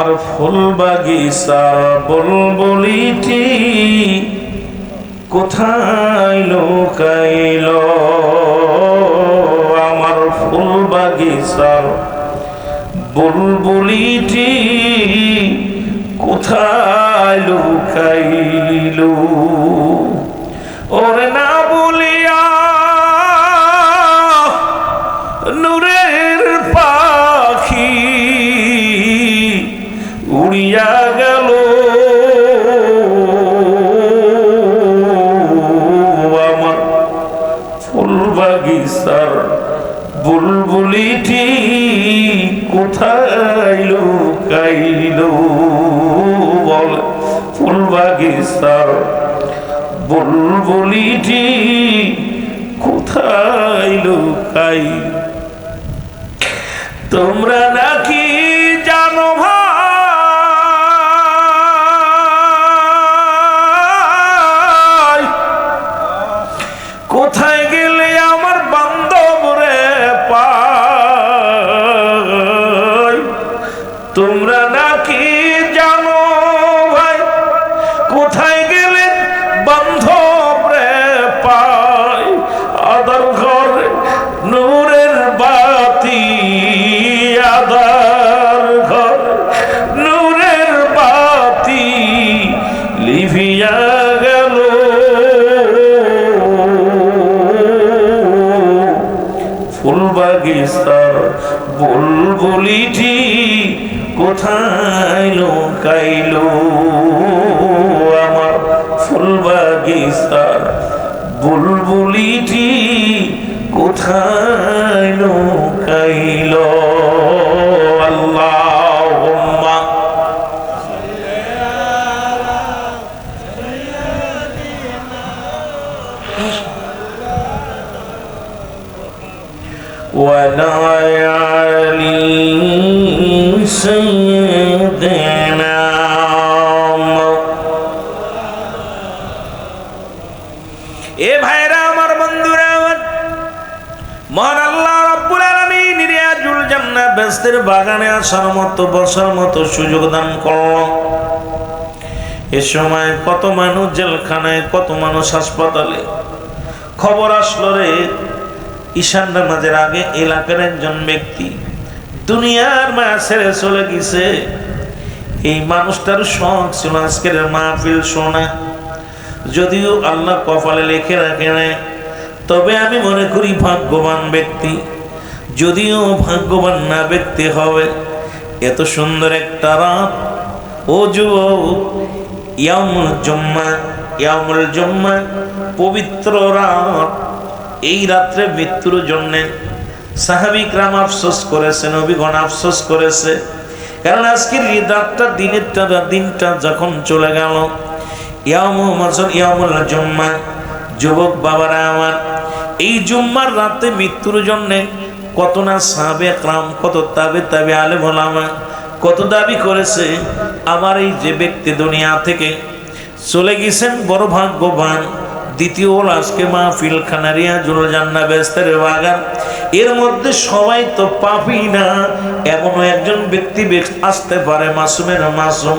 আর ফুল বাগিচার বুলবুলিটি কোথায় লুকাইল? আমার ফুল বাগিচার বুলবুলিটি কোথায় লুকাইল? ওরে না বলিয়া নূরের পাখি উড়িয়া গেল, আমার ফুল বাগিচার বুলবুলিটি কোথায় লুকাইল? বল, ফুল বাগিচার বুলবুলিটি কোথায় লুকাইল? তোমরা নাকি জানো ভাই, কোথায় গেলে আমার বান্ধব রে পাই? তোমরা নাকি জানো ভাই, কোথায় গেলে বান্ধব রে পাই? আদার ঘরে নূরের বাতি, আদার ঘরে নূরের বাতি লিভিয়া গেল, ফুল বাগিচার বুলবুলিটি কোথায় লুকাইল? আমার ফুল বাগিচার বুলবুলিটি কোথায় লুকাইল? আল্লাহুম্মা وعلى آل سيدنا এ ভাইরা আমার বন্ধুরা, মহান আল্লাহ রাব্বুল আলামিন রিয়াজুল জান্নাহ বেহেশতের বাগানে আসার মতো বসার মতো সুযোগ দান করল। এ সময় কত মানুষ জেলখানায়, কত মানুষ হাসপাতালে। খবর আসলো রে, ঈশান নামাজের আগে এলাকার একজন ব্যক্তি দুনিয়ার মায়া ছেড়ে চলে গেছে। এই মানুষটার শখ ছিল আজকের মাহফিল শোনা, যদিও আল্লাহ কপালে লিখে রাখে নাই। তবে আমি মনে করি ভাগ্যবান ব্যক্তি, যদিও ভাগ্যবান না ব্যক্তি হবে। এত সুন্দর একটা রাত, ও যুবক, ইয়াউমুল জুম্মা, ইয়াউমুল জুম্মা পবিত্র রাত। এই রাত্রে মৃত্যুর জন্য সাহাবীকরাম আফসোস করেছে, নবীগণ আফসোস করেছে। কারণ আজকের এই রাতটা, দিনটা যখন চলে গেল, ইয়াউমুল জুম্মা, যুবক বাবারা আমার, এই জুম্মার রাতে মৃত্যুর জন্য কত না সাহাবে একরাম, কত তাবে আলেম ওলামা কত দাবি করেছে। আমার এই যে ব্যক্তি দুনিয়া থেকে চলে গেছেন, বড় ভাগ্যবান। দ্বিতীয় হল আজকে মাহফিল খানা রিয়াজুল জান্নাহ বেহেশতের বাগান। এর মধ্যে সবাই তো পাপী না, এমনও একজন ব্যক্তি আসতে পারে, মাসুমের মাসুম,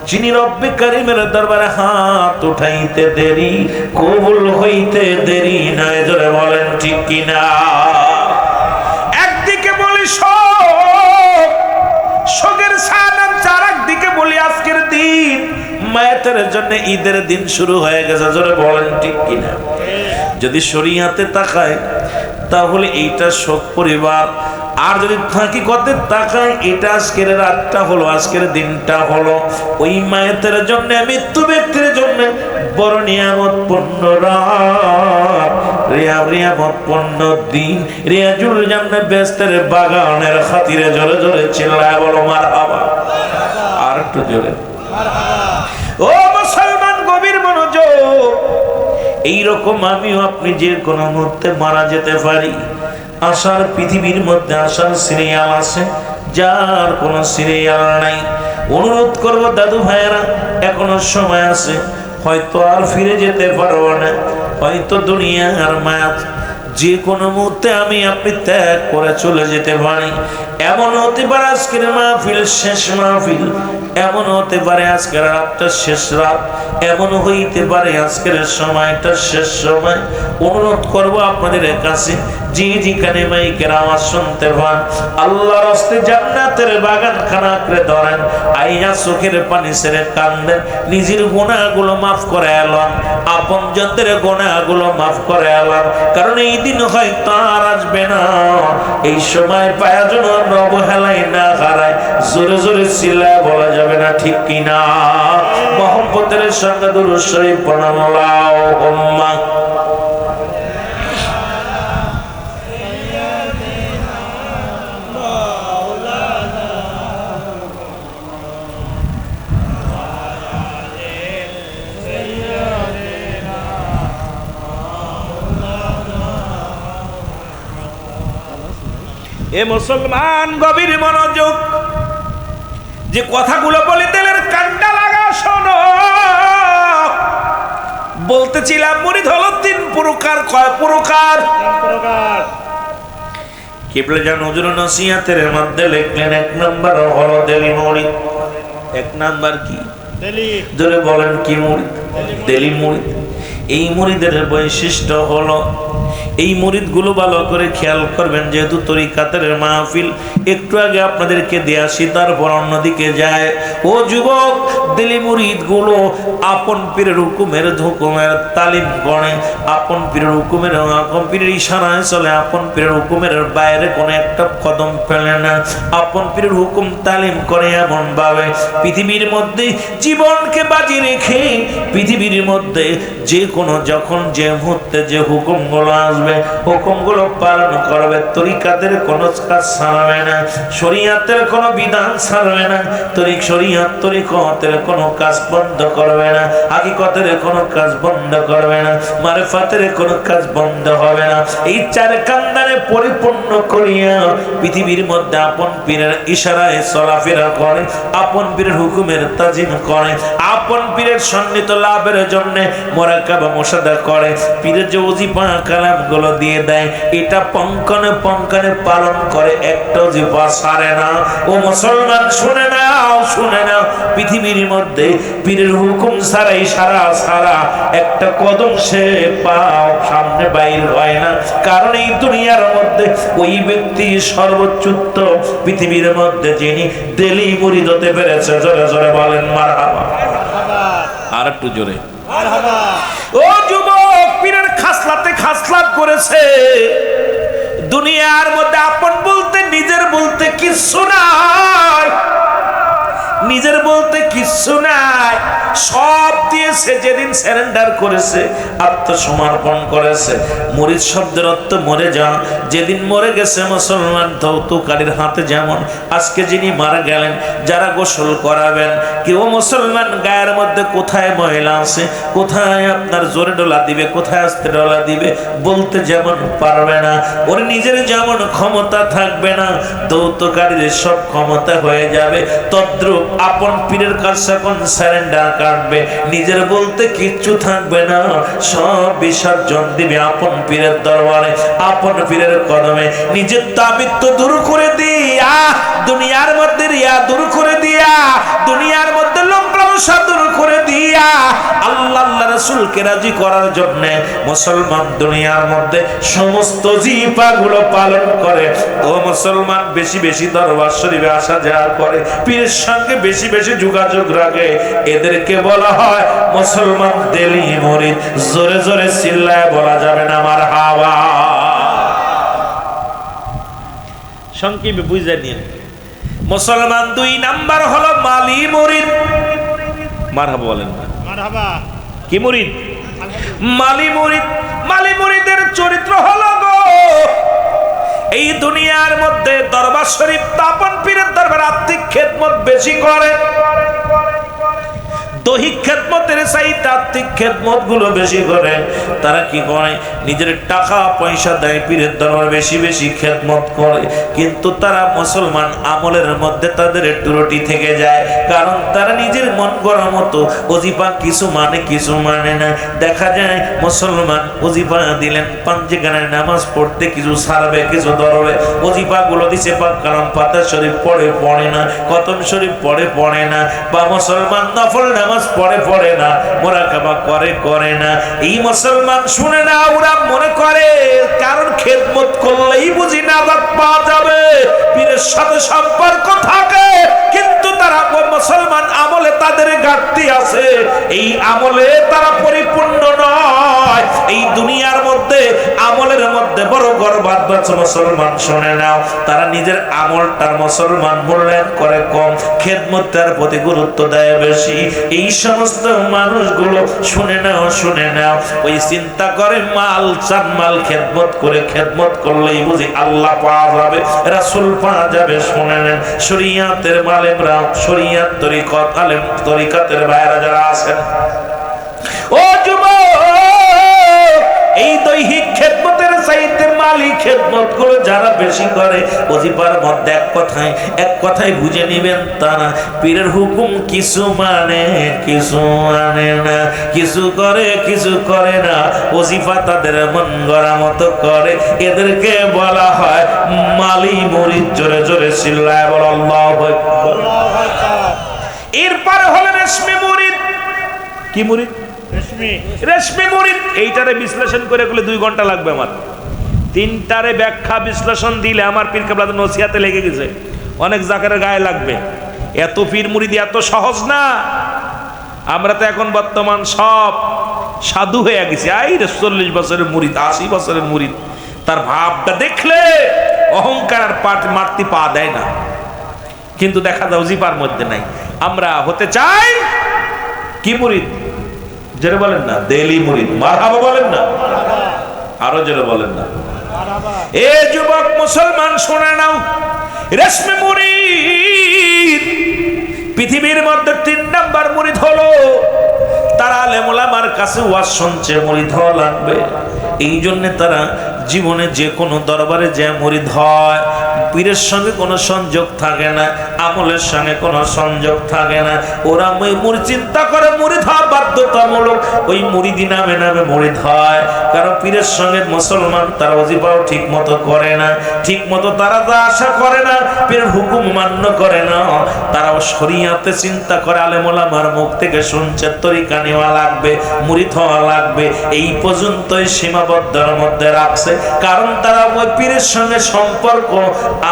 যিনি রব্বে কারিমের দরবারে হাত উঠাইতে দেরি, কবুল হইতে দেরি নয়। জোরে বলেন ঠিক কিনা? একদিকে বলি শোকের সানাম, চার একদিকে বলি আজকের দিন মায়াতের জন্য ঈদের দিন শুরু হয়ে গেছে। জোরে বলেন ঠিক কিনা? যদি শরীয়তে তাকায় তাহলে এইটা শোক পরিবার, আর যদি হাকিকতে তাকায় এটা আজকের রাতটা হলো, আজকের দিনটা হলো ওই মায়াতের জন্য, মৃত্যু ব্যক্তির জন্য বড় নিয়ামতপূর্ণ রাত, নিয়ামতপূর্ণ দিন। রিয়াজুল জান্নাহ বেহেশতের বাগানের খাতিরে জোরে জোরে চিল্লায় বলো মারহাবা। আর একটু জোরে। ও মুসলমান, গভীর মনোযোগ। এইরকম আমিও আপনি যে কোনো মুহূর্তে মারা যেতে পারি। আসার পৃথিবীর মধ্যে আসার সিরিয়াল আছে, যার কোনো সিরিয়াল নাই। অনুরোধ করবো দাদু ভাইয়েরা, এখনো সময় আছে, হয়তো আর ফিরে যেতে পারবো না, হয়তো দুনিয়ার মায়া যে কোনো মুহূর্তে আমি আপনি ত্যাগ করে চলে যেতে পারি। এমন হতে পারে আজকের মাহফিল শেষ মাহফিল, এমন হতে পারে আজকের রাতটা শেষ রাত, এমন হইতে পারে আজকের সময়টা শেষ সময়। অনুরোধ করব আপনাদের কাছে, যে যেখানে মাইকের আওয়াজ শুনতে পান, আল্লাহর হস্তে জান্নাতের বাগান খানা করে ধরেন, আইয়া চোখের পানি ছেড়ে কান্দেন, নিজের গুনাহগুলো মাফ করে এলাম, আপনজনদের গুনাহগুলো মাফ করে এলাম। কারণ এই দিন হয়তো আর আসবে না। এই সময় পায়া যেন অবহেলায় না হারায়। জোরে জোরে চিল্লায় বলা যাবে না, ঠিক কিনা? মহব্বতের সঙ্গে দুরূদ শরীফ পড়ান আল্লাহুম্মা। এ মুসলমান, গভীর মনোযোগ, যে কথাগুলো বলে দিলেন কান্ডা লাগা শোনো। বলতেছিলাম মুরিদ হলো 3 প্রকার। কয় প্রকার? কিবলা জান হুজুর নসিহতের মধ্যে লিখলেন 1 নাম্বার হলো দেলি মুরিদ। 1 নাম্বার কি? দেলি। ধরে বলেন কি মুরিদ? দেলি মুরিদ। এই মুরিদের বৈশিষ্ট্য হলো, এই মুরিদগুলো ভালো করে খেয়াল করবেন, যেহেতু তরিকাতের মাহফিল একটু আগে আপনাদেরকে দিয়ে আসি, তারপর অন্যদিকে যায়। ও যুবক, দিলি মুরিদগুলো আপন পীরের হুকুমের তালিম করে, আপন পীরের হুকুমের আপন পীরের ইশারায় চলে, আপন পীরের হুকুমের বাইরে কোনো একটা কদম ফেলে না, আপন পীরের হুকুম তালিম করে এমন ভাবে পৃথিবীর মধ্যে জীবনকে বাজি রেখে, পৃথিবীর মধ্যে যে কোনো যখন যে মুহূর্তে যে হুকুমগুলো আসবে, হুকুমগুলো পালন করবে। তরিকাতের কোনো কাজ ছাড়বে না, শরীয়তের কোনো বিধান ছাড়বে না, তরিকতের কোনো কাজ বন্ধ করবে না, হাকিকতের কোনো কাজ বন্ধ করবে না, মারিফাতের কোনো কাজ বন্ধ হবে না। এই 4 কান্দারে পরিপূর্ণ করিয়া পৃথিবীর মধ্যে আপন পীরের ইশারায় চলাফেরা করে, আপন পীরের হুকুমের তাজিম করে, আপন পীরের সন্নিহিত লাভের জন্য মুরাকাবা মুশাহাদা করে, পীরের যে ওজিফা কালামগুলো দিয়ে দেয়, এটা পঙ্কনে পঙ্কনে পালন করে, একটা ওজিফা ছাড়ে না। ও মুসলমান, শুনে নাও, শুনে নাও, পৃথিবীর মধ্যে পীরের হুকুম ছাড়াই সারা একটা কদম সে পাও সামনে বাইর হয় না। কারণ এই দুনিয়ার মধ্যে ওই ব্যক্তি সর্বোচ্চ পৃথিবীর মধ্যে যিনি দেলি মুরিদ হতে পেরেছে। জোরে জোরে বলেন মারহাবা। আর একটু জোরে মারহাবা। ও যুবক, পীরের খাসলাতে খাসলাত করেছে। দুনিয়ার মধ্যে আপন বলতে, নিজের বলতে কিচ্ছু নাই, নিজের বলতে কিচ্ছু নাই। সব দিয়েছে যেদিন সারেন্ডার করেছে, আত্মসমর্পণ করেছে। মুরিদ শব্দের অর্থ মরে যাওয়া। যেদিন মরে গেছে মুসলমান ধৌতকারীর হাতে, যেমন আজকে যিনি মারা গেলেন, যারা গোসল করাবেন, কেউ মুসলমান গায়ের মধ্যে কোথায় ময়লা আছে, কোথায় আপনার জোরে ডলা দিবে, কোথায় আস্তে ডলা দিবে বলতে যেমন পারবে না, ওর নিজের যেমন ক্ষমতা থাকবে না, ধৌতকারীর সব ক্ষমতা হয়ে যাবে। তদ্রূপ আপন পীরের কাছে যখন সারেন্ডার কাটবে, নিজের বলতে কিচ্ছু থাকবে না, সব বিসর্জন দিবে আপন পীরের দরবারে, আপন পীরের কদমে। নিজের তাবিত্ব দূর করে দিয়া, দুনিয়ার মধ্যে রিয়া দূর করে দিয়া, দুনিয়ার মধ্যে লোকলামশা দূর করে দিয়া, আল্লাহ রাসূলকে রাজি করার জন্য মুসলমান দুনিয়ার মধ্যে সমস্ত জিফাগুলো পালন করে। ও মুসলমান, বেশি বেশি দরবার শরীফে আসা যাওয়া করে, পীরের সঙ্গে বেশি বেশি যোগাযোগ রাখে, এদেরকে বলা হয় মুসলমান দেলি মুরিদ। জোরে জোরে চিল্লায় বলা যাবে না মারহাবা। সংক্ষেপে বুঝে নিন, মুসলমান 2 নাম্বার হলো মালি মুরিদ। মারহাবা বলেন না, মারহাবা। কি মুরিদ? মালি মুরিদ। মালি মুরিদের চরিত্র হলো গো, এই দুনিয়ার মধ্যে দরবার শরীফ আপন পীরের দরবার আত্মিক খেদমত বেশি করে। দৈহিক খেদমতের চাইতে আত্মিক খেদমত গুলো বেশি করে। তারা কি করে? নিজের টাকা পয়সা দেয়, পীরের দরবার বেশি বেশি খেদমত করে, কিন্তু তারা মুসলমান আমলের মধ্যে তাদের ত্রুটি থেকে যায়। কারণ তারা নিজের মন করা মতো ওজিফা কিছু মানে কিছু মানে না। দেখা যায় মুসলমান ওজিফা দিলেন, পাঞ্জেখানায় নামাজ পড়তে কিছু ছাড়বে কিছু ধরবে, ওজিফা গুলো দিছে পাক কালাম পাতা শরীফ পড়ে না, খতম শরীফ পড়ে না, বা মুসলমান নফল নামাজ পড়ে না, মুরাকাবা করে না। এই মুসলমান শুনে না, ওরা মনে করে কারণ খেদমত করলেই বুঝি নাজাত পাওয়া যাবে, পীরের সাথে সম্পর্ক থাকে। কিন্তু তারা মুসলমান আমলে তাদের ঘাটতি আছে, এই আমলে তারা পরিপূর্ণ নয়। এই দুনিয়ার মধ্যে আমলের মধ্যে বড় গর্বাত মুসলমান শুনে নাও, তারা নিজের আমলটার মুসলমান মূল্যায়ন করে কম, খেদমতের প্রতি গুরুত্ব দেয় বেশি। এই সমস্ত মানুষগুলো শুনে নাও ওই চিন্তা করে মাল চান, মাল খেদমত করে, খেদমত করলেই বুঝি আল্লাহ পাওয়া যাবে, রাসূল পাওয়া যাবে। শুনে নেন, শরীয়তের মালেমরা, শরীয়ত তরিকত আলেম তরিকতের ভাইরা যারা আছেন, ও যুবক, এই দৈহিক খেদমতের চাইতে মালি খেদমত করে যারা বেশি করে, ওজিফার মধ্যে এক কথায় বুঝে নিবেন, তারা পীরের হুকুম কিছু মানে না, কিছু করে না, ওজিফা তাদের মন গড়া মতো করে। এদেরকে বলা হয় মালি মুরিদ। জোরে জোরে চিল্লায় বল আল্লাহু আকবার। এরপর হলেন রেশমি মুরিদ। কি মুরিদ? রেশমি মুরিদ। এইটারে বিশ্লেষণ করে 2 ঘন্টা লাগবে আমার। 3টারে ব্যাখ্যা বিশ্লেষণ দিলে আমার পীর কেবলাদের নসিহাতে লেগে গেছে, অনেক জাকারের গায়ে লাগবে। এত পীর মুরিদ এত সহজ না। আমরা তো এখন বর্তমান সব সাধু হয়ে গেছি। 40 বছরের মুরিদ, 80 বছরের মুরিদ, তার ভাবটা দেখলে অহংকার আর মারতে পা দেয় না, কিন্তু দেখা যায় ওজিফার মধ্যে নাই। আমরা হতে চাই কি মুরিদ? জোরে বলেন না, দেলি মুরিদ। মারহাবা বলেন না, আরো জোরে বলেন না। এ যুবক মুসলমান শুনে নাও, রেশমি মুরিদ পৃথিবীর মধ্যে 3 নাম্বার মুরিদ হলো তারা আলেম ওলামার কাছে ওয়াজ শুনছে, মুরিদ হওয়া লাগবে। এই জন্য তারা জীবনে যে কোনো দরবারে যে মুরিদ হয়, পীরের সঙ্গে কোনো সংযোগ থাকে না, আমলের সঙ্গে কোনো সংযোগ থাকে না। ওরা মুরিদ চিন্তা করে মুরিদ হওয়া বাধ্যতামূলক, ওই মুরিদি নামে মুরিদ হয়। কারণ পীরের সঙ্গে মুসলমান তারা ওজিফাও ঠিক মতো করে না, ঠিক মতো তারা যা আশা করে না, পীরের হুকুম মান্য করে না। তারাও শরীয়তে চিন্তা করে, আলেম ওলামার মুখ থেকে শুনছে তরিকা নেওয়া লাগবে, মুরিদ হওয়া লাগবে, এই পর্যন্তই সীমাবদ্ধতার মধ্যে রাখছে। কারণ তারা ওই পীরের সঙ্গে সম্পর্ক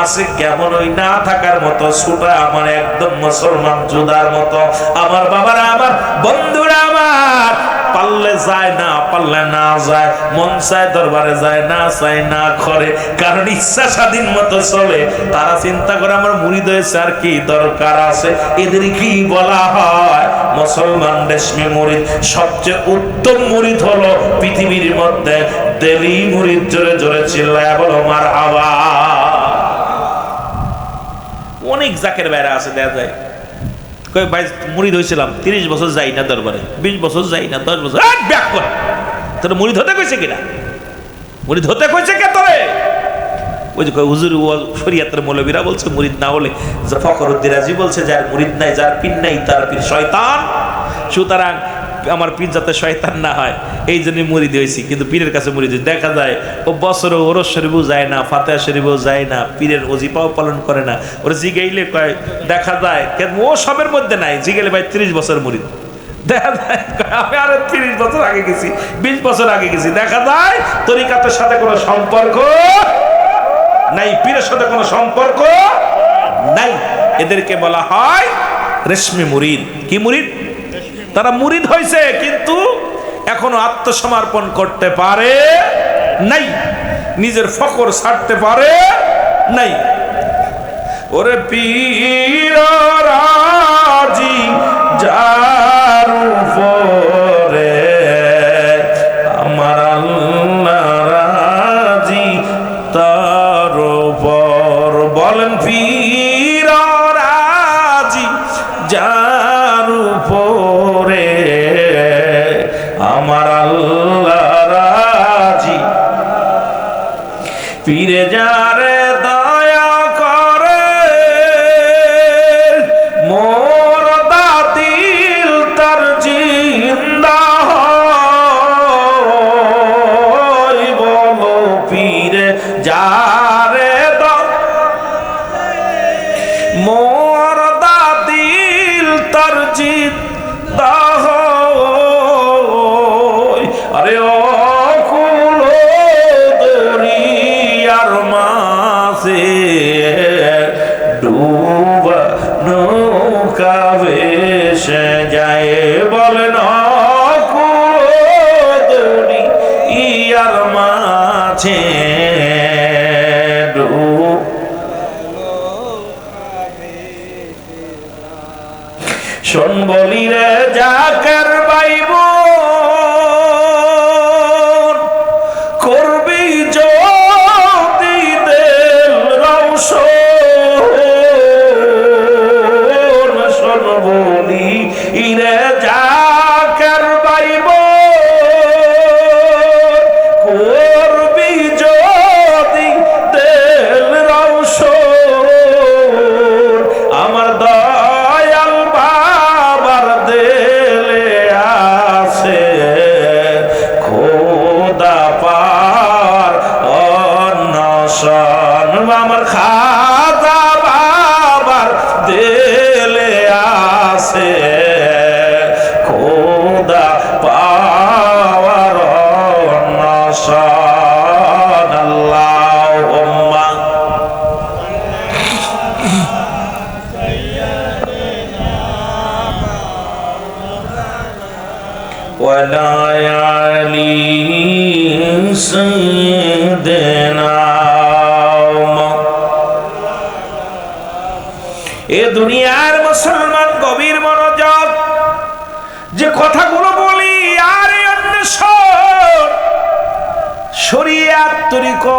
আছে কেমন, ওই না থাকার মতো, ছোটা আমার একদম মুসলমান জুদার মতো। আমার বাবারা, আমার বন্ধুরা, আমার পারলে যায় না, পারলে না যায়, মন চায় দরবারে যায়, না চায় না করে, কারণ ইচ্ছা স্বাধীন মতো চলে। তারা চিন্তা করে আমার মুরিদ হয়েছে, আর কি দরকার আছে। এদের কি বলা হয়? মুসলমান রেশমি মুরিদ। সবচেয়ে উত্তম মুরিদ হলো পৃথিবীর মধ্যে দেলি মুরিদ। জোরে জোরে চিল্লায় বলো মারহাবা। অনেক জাকের বাইরে আছে, দেখা যায় কই ভাই মুরিদ হয়েছিলাম, 30 বছর যাই না দরবারে, 20 বছর যাই না, 10 বছর ব্যাক করে। তোর মুরিদ হতে কইছে কিনা? মুরিদ হতে কইছে কে তোরে? ওই যে হুজুর শরীয়তের মৌলবীরা বলছে মুরিদ না হলে, ফখরুদ্দিন রাজি বলছে যার মুরিদ নাই, যার পীর নাই, তার পীর শয়তান। সুতরাং আমার পীর যাতে শয়তান না হয় এই জন্য মুরিদ হয়েছি। কিন্তু পীরের কাছে মুরিদ দেখা যায় ও বছরে ওরস শরীফও যায় না, ফাতিহা শরীফও যায় না, পীরের ওজিফাও পালন করে না। ওরা জিগাইলে কয়, দেখা যায় ও সবের মধ্যে নাই, জিগাইলে ভাই 30 বছর মুরিদ। দেখা যায় আমি আরো 30 বছর আগে গেছি, 20 বছর আগে গেছি। দেখা যায় তরিকাতের সাথে কোনো সম্পর্ক নাই, পীরের সাথে কোনো সম্পর্ক নাই। এদেরকে বলা হয় রেশমি মুরিদ। কি মুরিদ? তারা মুরিদ হয়েছে কিন্তু এখনো আত্মসমর্পণ করতে পারে নাই, নিজের ফকর ছাড়তে পারে নাই। ওরে পীর রাজি যার উপরে, আমার আল্লাহ রাজি তার উপর। বলেন পীর রাজি যার উপর, চিন্তা হয় আরে অকুল দরিয়ার মাঝে ডুবা নৌকা ভেসে যায় বলেন অকুল দরিয়ার মাঝে শোন বলি রে জাকার বাইব করবি যদি দেল রওশন শোন বলি রে জাকার বাইব করবি যদি দেল রওশন আমার দয়াল বাবার দেলে আছে খোদা পার অন্নশন আমার খাজা বাবার দেলে আছে খোদা পাওয়ার অন্নশন আল্লাহুম্মা ولا علي سيدنا এ দুনিয়ার মুসলমান গভীর মনোযোগ যে কথাগুলো বলি আর শরিয়াত তরিকা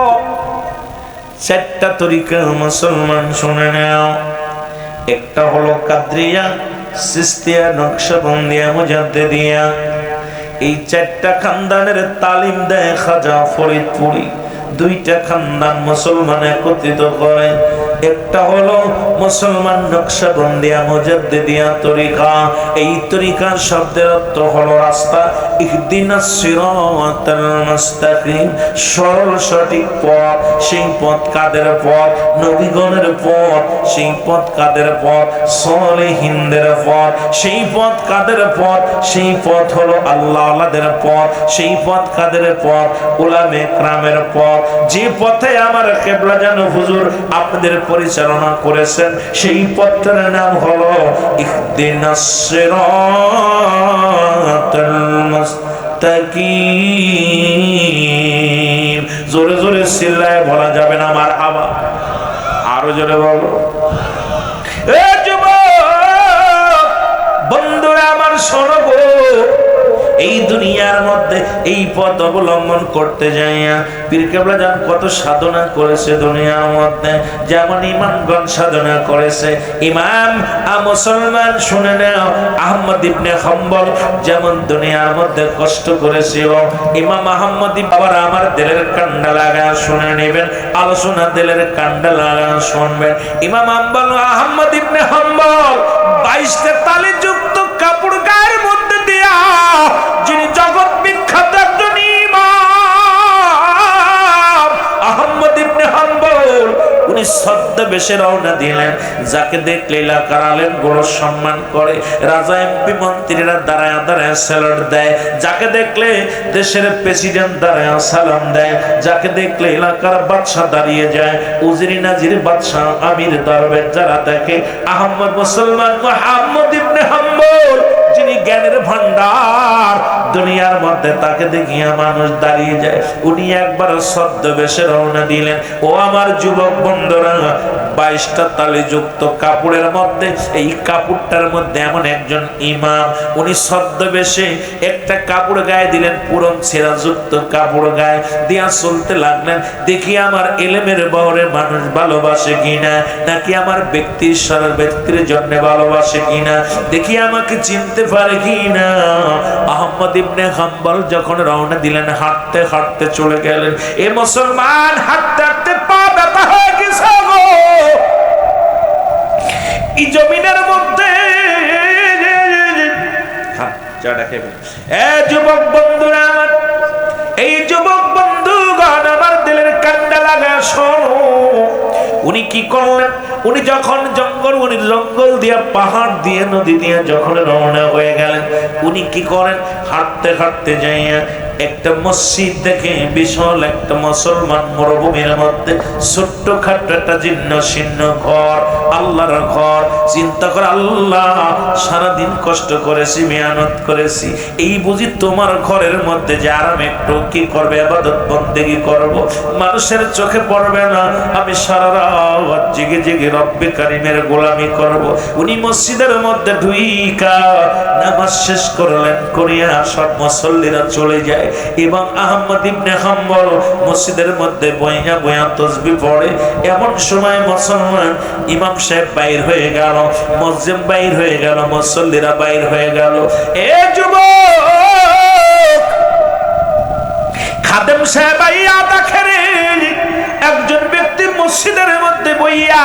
চারটা তরিকা মুসলমান শুনে নাও একটা হলো কাদরিয়া সিস্তিয়া নকশবন্দিয়া মুজাদ্দিদিয়া এই চারটা খানদানের তালিম দেয় খাজা ফরিদপুরি দুইটা খানদান মুসলমান একত্রিত করে একটা হলো মুসলমান নকশবন্দিয়া মুজাদ্দিদিয়া তরিকা এই তরিকার শব্দের অর্থ হলো রাস্তা ইহদিনাস সিরাতাল মুস্তাকিম সরল সঠিক পথ সেই পথ কাদের পথ নবীগণের পথ সেই পথ কাদের পথ সালেহিনদের পথ সেই পথ কাদের পথ সেই পথ হলো আল্লাহওয়ালাদের পথ সেই পথ কাদের পথ উলামে কেরামের পথ যে পথে আমার কিবলা জানো হুজুর আপনাদের পরিচালনা করেছেন সেই পথটার নাম হলো ইহদিনাস সিরাতাল মুস্তাকিম জোরে জোরে চিল্লায় বলা যাবে না মারহাবা আরো জোরে বলো এ যুবক বন্ধুরা আমার শোনো গো এই দুনিয়ার মধ্যে এই পথ অবলম্বন করতে যাইয়া পীর কেবলা জান কত সাধনা করেছে দুনিয়ার মধ্যে যেমন ইমামগণ সাধনা করেছে ইমাম মুসলমান শুনে নাও আহমদ ইবনে হাম্বল যেমন দুনিয়ার মধ্যে কষ্ট করেছিল ইমাম আহমদ বাবার আমার দিলের কান্ডা লাগা শুনে নেবেন আলোচনা দিলের কান্ডা লাগা শুনবেন ইমাম আহমদ ইবনে হাম্বল 22টা তালি যুক্ত কাপড় গায়ের মধ্যে দিয়া যিনি জগৎ বিখ্যাত একজন ইমাম আহমদ ইবনে হাম্বল উনি ছদ্মবেশে রওনা দিলেন যাকে দেখলে এলাকার আলেম গুলো সম্মান করে রাজা এমপি মন্ত্রীরা দাঁড়ায় দাঁড়ায় স্যালুট দেয় যাকে দেখলে দেশের প্রেসিডেন্ট দাঁড়ায় সালাম দেয় যাকে দেখলে এলাকার বাদশা দাঁড়িয়ে যায় উজিরি নাজির বাদশা আমির দরবেশ যারা দেখে আহমদ মুসলমান আহমদ ইবনে হাম্বল যিনি জ্ঞানের ভান্ডার দুনিয়ার মধ্যে তাকে দেখিয়া মানুষ দাঁড়িয়ে যায় উনি একবার ছদ্মবেশে রওনা দিলেন ও আমার যুবক বন্ধুরা 22টা তালি যুক্ত কাপড়ের মধ্যে এই কাপড়টার মধ্যে এমন একজন ইমাম উনি ছদ্মবেশে একটা কাপড় গায়ে দিলেন পুরন ছেঁড়া যুক্ত কাপড় গায়ে দিয়া চলতে লাগলেন দেখি আমার এলেমের বহরে মানুষ ভালোবাসে কিনা নাকি আমার ব্যক্তির সারা ব্যক্তির জন্য ভালোবাসে কিনা দেখি আমাকে চিনতে পারে কিনা আহমদ ইবনে হাম্বল যখন রওনা দিলেন হাঁটতে হাঁটতে চলে গেলেন এ মুসলমান হাঁটতে হাঁটতে পা ব্যথা হয়ে গেছে গো এই জমিনের মধ্যে যুবক বন্ধুরা আমার এই যুবক বন্ধুগণ আমার দিলের কান্ডা লাগা শোনো উনি কি করলেন উনি যখন উনি জঙ্গল দিয়ে পাহাড় দিয়ে নদী দিয়ে যখন রওনা হয়ে গেলেন, উনি কি করেন, হাঁটতে হাঁটতে যাইয়া একটা মসজিদ দেখে, বিশাল একটা মুসলমান মরুভূমির মধ্যে ছোট্ট খাট্ট একটা জীর্ণ শীর্ণ ঘর, আল্লাহর ঘর। চিন্তা করে, আল্লাহ সারাদিন কষ্ট করেছি, মেহনত করেছি, এই বুঝি তোমার ঘরের মধ্যে যে আরাম একটু কি করবে, ইবাদত বন্দেগী করব, মানুষের চোখে পড়বে না, আমি সারা রাত জেগে জেগে রব্বে কারিমের গোলামি করব। উনি মসজিদের মধ্যে ঢুইকা নামাজ শেষ করলেন, করিয়া সব মুসল্লিরা চলে যায় এবং আহমদ ইবনে হাম্বল মসজিদের মধ্যে বইয়া বইয়া তাসবিহ পড়ে। এমন সময় মুসলমান ইমাম সাহেব বাইর হয়ে গেল, মুয়াজ্জিন বাইর হয়ে গেল, মুসল্লিরা বাইর হয়ে গেল। এ যুবক, খাদেম সাহেব আইয়া দেখে একজন ব্যক্তি মসজিদের মধ্যে বইয়া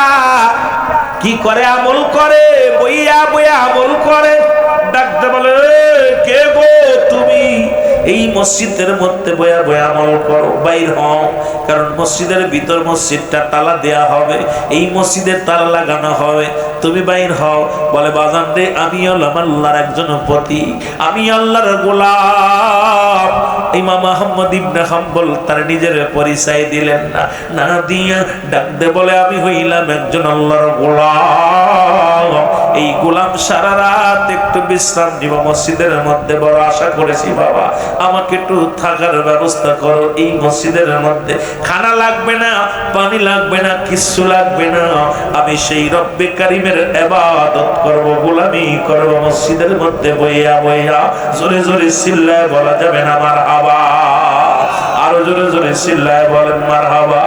কি করে, আমল করে, বইয়া বইয়া আমল করে। ডাকতে বলে, কে গো তুমি? এই মসজিদের মধ্যে বয়া বয়া আমল করো, বাইর হও, কারণ মসজিদের ভিতর মসজিদটা তালা দেয়া হবে, এই মসজিদের তালা লাগানো হবে, তুমি বাইর হও। বলে, বাজান রে, আমি হলাম আল্লাহর একজন পতি, আমি আল্লাহর গোলাম। ইমাম আহমদ ইবনে হাম্বল তার নিজের পরিচয় দিলেন না, না দিয়া ডাকতে বলে, আমি হইলাম একজন আল্লাহর গোলাম। এই গোলাম সারা রাত একটু বিশ্রাম নিব মসজিদের মধ্যে, বড় আশা করেছি বাবা আমাকে একটু থাকার ব্যবস্থা করো এই মসজিদের মধ্যে, খানা লাগবে না, পানি লাগবে না, কিচ্ছু লাগবে না, আমি সেই রব্বে কারিমের ইবাদত করব, গোলামি করব মসজিদের মধ্যে বইয়া বইয়া। জোরে জোরে চিল্লায় বলা যাবে না মারহাবা? আরো জোরে জোরে চিল্লায় বলেন মারহাবা।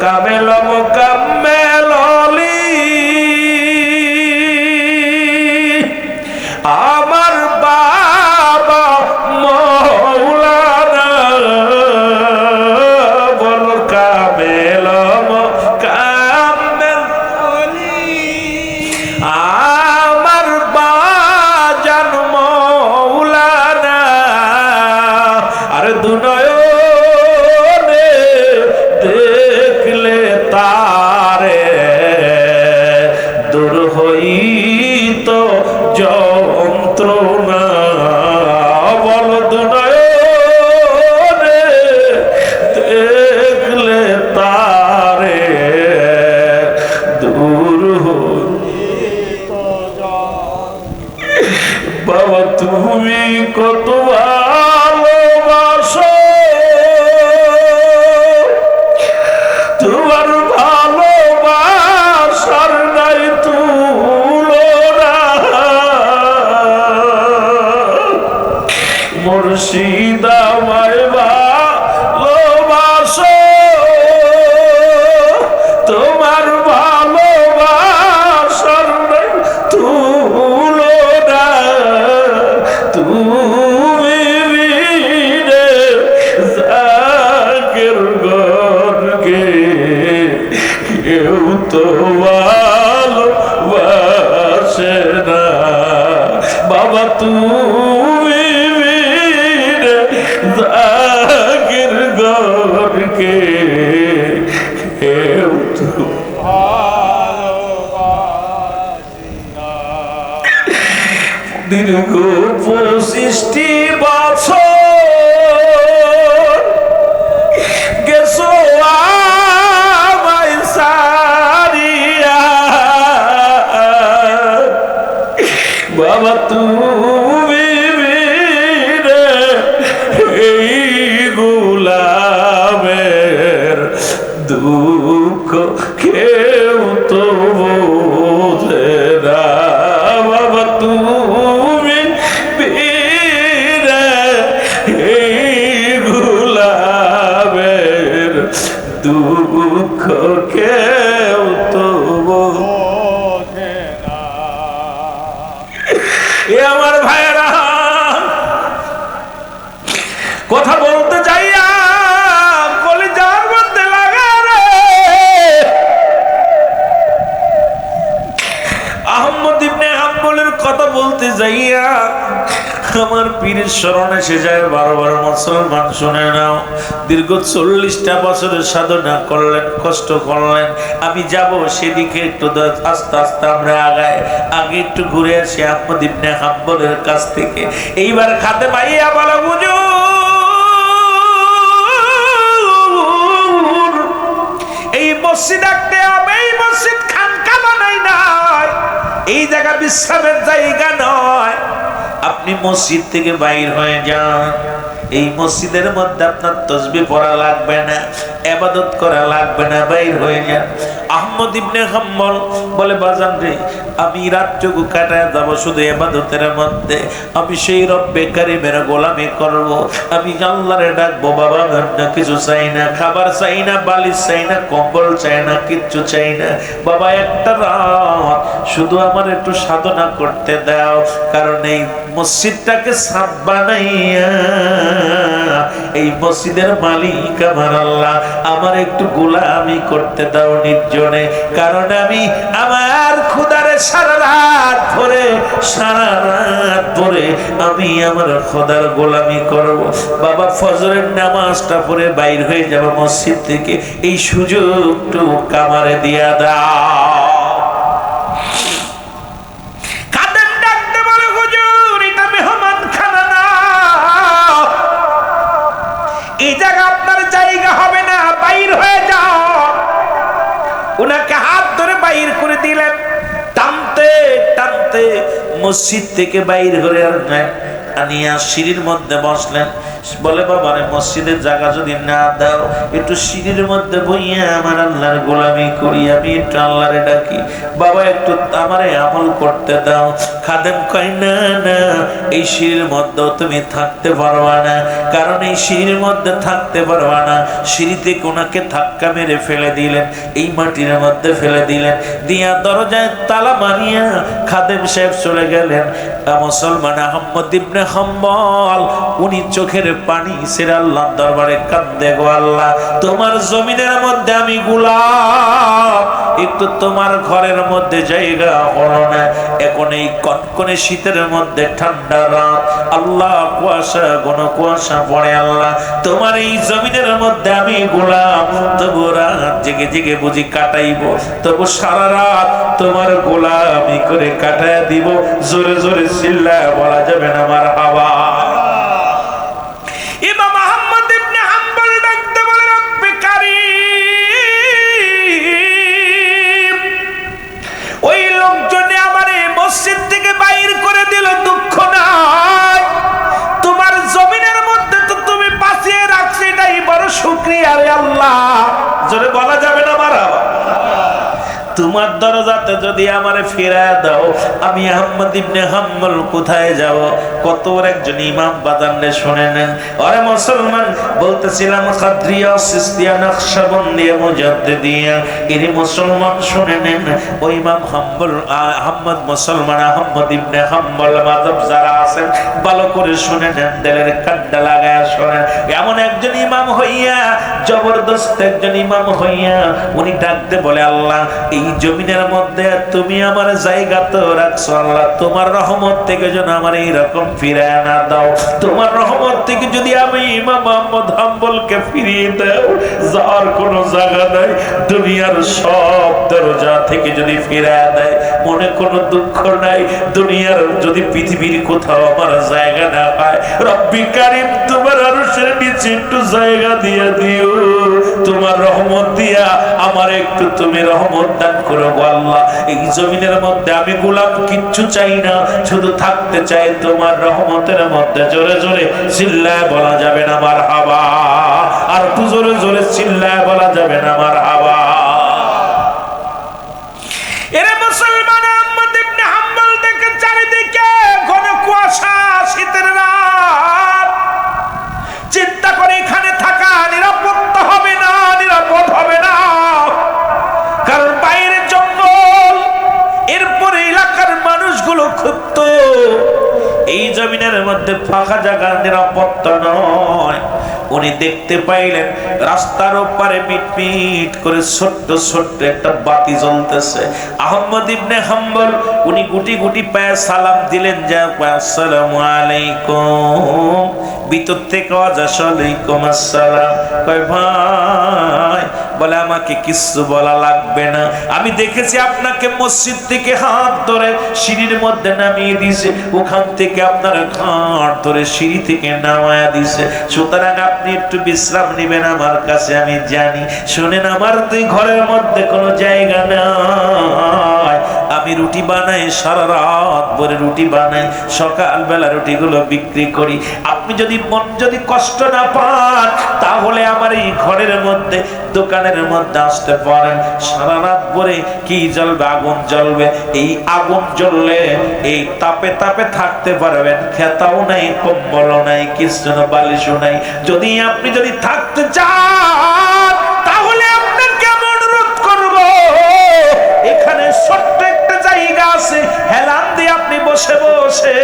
কামেল মুকাম্মেল আমার বাবা মৌলানা, বল কামেল মুকাম্মেল আমার বাজান মৌলানা। আরে দুনয়নে দেখলে তারে দূর হইত যন্ত্রণা, বল দুনয়নে দেখলে তারে দূর হইত। বাবা তুমি কত ভালোবাসো, তোমার ভালোবাসার নাই তুলনা। মুর্শিদ আমায় ভালোবাসো, তোমার ভালোবাসার নাই তুলনা। তুমি বিনে জাকের গনকে কেউ তো ভালোবাসে না। বাবা তুমি বিনে জাকের গনকে কেউ তো দীর্ঘ 25টি বছর গেছো আমায় সারিয়া, বাবা তুমি বিনে এই গোলামের দুঃখ কেউ তো বোঝে না। বাবা তুমি বিনে এই গোলামের দুঃখ কেউ তো বোঝে না। এ আমার ভাইয়েরা, কথা বলতে চাইয়া কলিজার মধ্যে লাগা রে। আহমদ ইবনে হাম্বলের কথা বলতে মধ্যে যাইয়া আমার পীরের স্মরণ এসে যায়। বারবার মুসলমান শুনে নাও, দীর্ঘ 40টা বছরের সাধনা করলেন, কষ্ট করলেন। আমি যাব সেদিকে একটু আস্তে আস্তে আমরা আগাই। আগে একটু ঘুরে আসি আহমদ ইবনে হাম্বলের কাছ থেকে। এইবার খাতে পাইয়া বলা বুঝো এই মসজিদ আঁকতে হবে, এই মসজিদ খানকা বানাই নাই, এই জায়গা বিশ্রামের জায়গা নয়। আপনি মসজিদ থেকে বাইর হয়ে যান। এই মসজিদের মধ্যে আপনার তাসবিহ পড়া লাগবে না, ইবাদত করা লাগবে না, বাইর হয়ে যান। আহমদ ইবনে হাম্বল বলে বাজান রে, আমি রাতটুকু কাটায় যাব শুধু ইবাদতের মধ্যে। আমি সেই রব্বে কারীমের গোলামি করব। আমি আল্লাহরে ডাকবো, বাবা না কিছু চাই না, খাবার চাই না, বালিশ চাই না, কম্বল চাই না, কিচ্ছু চাই না। বাবা একটা রাত শুধু আমার একটু সাধনা করতে দাও, কারণ এই মসজিদটাকে ছাদ বানাইয়া এই মসজিদের মালিক আমার আল্লাহ, আমার একটু গোলামি করতে দাও নির্জনে। কারণ আমি আমার খোদারে সারা রাত ধরে আমি আমার খোদার গোলামি করব। বাবা ফজরের নামাজটা পড়ে বাইর হয়ে যাব মসজিদ থেকে, এই সুযোগটুকু আমারে দিয়া দাও। এই জায়গা আপনার জায়গা হবে না, বাইর হয়ে যাও। উনাকে হাত ধরে বাইর করে দিলেন, টানতে টানতে মসজিদ থেকে বাইর করে আনিয়া সিঁড়ির মধ্যে বসলেন। বলে বাবারে মসজিদের জায়গা যদি না দাও, একটু সিঁড়ির মধ্যে বইয়া আমার আল্লাহর গোলামি করি, আমি একটু আল্লাহরে ডাকি। বাবা একটু আমারে আমল করতে দাও। খাদেম কয় না না, এই সিঁড়ির মধ্যেও তুমি থাকতে পারবা না, কারণ এই সিঁড়ির মধ্যে থাকতে পারবা না। সিঁড়িতে কোনাকে ধাক্কা মেরে ফেলে দিলেন, এই মাটির মধ্যে ফেলে দিলেন, দিয়া দরজায় তালা মারিয়া খাদেম সাহেব চলে গেলেন। মুসলমান আহমদ ইবনে হাম্বল উনি চোখের পানি ছেড়ে আল্লাহর দরবারে কাঁদে, গো আল্লাহ তোমার জমিনের মধ্যে আমি গোলাম, একটু তোমার ঘরের মধ্যে জায়গা হলো না। এখন এই কনকনে শীতের মধ্যে ঠান্ডা রাত, আল্লাহ কুয়াশা ঘন কুয়াশা পড়ে, আল্লাহ তোমার এই জমিনের মধ্যে আমি গোলাম। তবু রাত জেগে জেগে বুঝি কাটাইব, তবু সারা রাত তোমার গোলামি করে কাটায় দিব। জোরে জোরে চিল্লায় বলা যাবে না আমার হাওয়া। ইমাম আহমদ ইবনে হাম্বল ডাকতে বলে রব্বে কারীম, ওই লোকজনে আমার এই মসজিদ থেকে বাইর করে দিল, দুঃখ নাই, তোমার জমিনের মধ্যে তো তুমি বাঁচিয়ে রাখছো, এটাই বড় শুকরিয়া রে আল্লাহ। জোরে বলা যাবে না আমার হাওয়া। তোমার দরজাতে যদি আমারে ফিরায় দাও, আমি আহমদ ইবনে হাম্বল কোথায় যাব? কত একজন ইমাম বাজানরে শুনে নেন। আরে মুসলমান, বলতেছিলাম কাদরিয়া, সিস্তিয়া, নকশবন্দিয়া, মুজাদ্দিদিয়া, এরি মুসলমান শুনে নেন। ওই ইমাম হাম্বল আহমদ মুসলমান আহমদ ইবনে হাম্বল মাযহাব যারা আছেন ভালো করে শুনে নেন, দিলের কান্ডা লাগায়া শুনেন। এমন একজন ইমাম হইয়া, জবরদস্ত একজন ইমাম হইয়া উনি ডাকতে বলে, আল্লাহ এই জমিনের মধ্যে তুমি আমার জায়গা তো রাখছো, আল্লাহ তোমার রহমত থেকে যেন আমার এইরকম ফিরায় না দাও। তোমার রহমত থেকে যদি আমি ইমাম আহমদ হাম্বলকে ফিরিয়ে দাও, যার কোনো জায়গা নাই, দুনিয়ার সব দরজা থেকে যদি ফিরায় দেয়, মনে কোনো দুঃখ নাই। দুনিয়ার যদি পৃথিবীর কোথাও আমার জায়গা না পায়, রব্বি কারীম তোমার আরশের নিচে একটু জায়গা দিয়ে দিও। তোমার রহমত দিয়া আমার একটু তুমি রহমত দান করো গো আল্লাহ। এই জমিনের মধ্যে আমি গোলাম, কিচ্ছু চাই না, শুধু থাকতে চাই তোমার রহমতের মধ্যে। জোরে জোরে চিল্লায় বলা যাবে না আমার হাওয়া, আর একটু জোরে জোরে চিল্লায় বলা যাবে না আমার হাওয়া। এরে মুসলমান, আহমদ ইবনে হাম্বল দেখে চারিদিকে ঘন কুয়াশা, শীতের রাত, চিন্তা করে এখানে থাকা নিরাপত্তা হবে না, নিরাপদ হবে না, কারণ বাইরে জঙ্গল, এরপরে এলাকার মানুষগুলো ক্ষুব্ধ। এই জমিনের মধ্যে ফাঁকা জায়গা নিরাপত্তা নয়। উনি দেখতে পাইলেন রাস্তার ওপারে মিটমিট করে ছোট্ট ছোট্ট একটা বাতি জ্বলতেছে। আহমদ ইবনে হাম্বল উনি গুটি গুটি পায়ে সালাম দিলেন, যা আসসালামু আলাইকুম। ভিতর থেকে আওয়াজ আসে ওয়ালাইকুম আসসালাম। কয় ভাই, বলে আমাকে কিছু বলা লাগবে না, আমি দেখেছি আপনাকে মসজিদ থেকে হাত ধরে সিঁড়ির মধ্যে নামিয়ে দিয়েছে, ওখান থেকে আপনার ঘাট ধরে সিঁড়ি থেকে নামায়া দিছে, সুতরাং আপনি একটু বিশ্রাম নেবেন আমার কাছে, আমি জানি। শুনেন, আমার দুই ঘরের মধ্যে কোনো জায়গা নাই, আমি রুটি বানাই, সারা রাত ভরে রুটি বানাই, সকালবেলা রুটিগুলো বিক্রি করি। আপনি যদি কষ্ট না পান তাহলে আমার এই ঘরের মধ্যে দোকানের মধ্যে আসতে পারেন। সারা রাত ভরে কি জ্বলবে? আগুন জ্বলবে। এই আগুন জ্বললে এই তাপে তাপে থাকতে পারবেন। খেতাও নাই, কম্বলও নাই, কিছু না, বালিশও নাই। আপনি যদি থাকতে চান তাহলে আপনাকে আমি অনুরোধ করব, এখানে ছোট্ট একটা জায়গা আছে, হেলান দিয়ে আপনি বসে বসে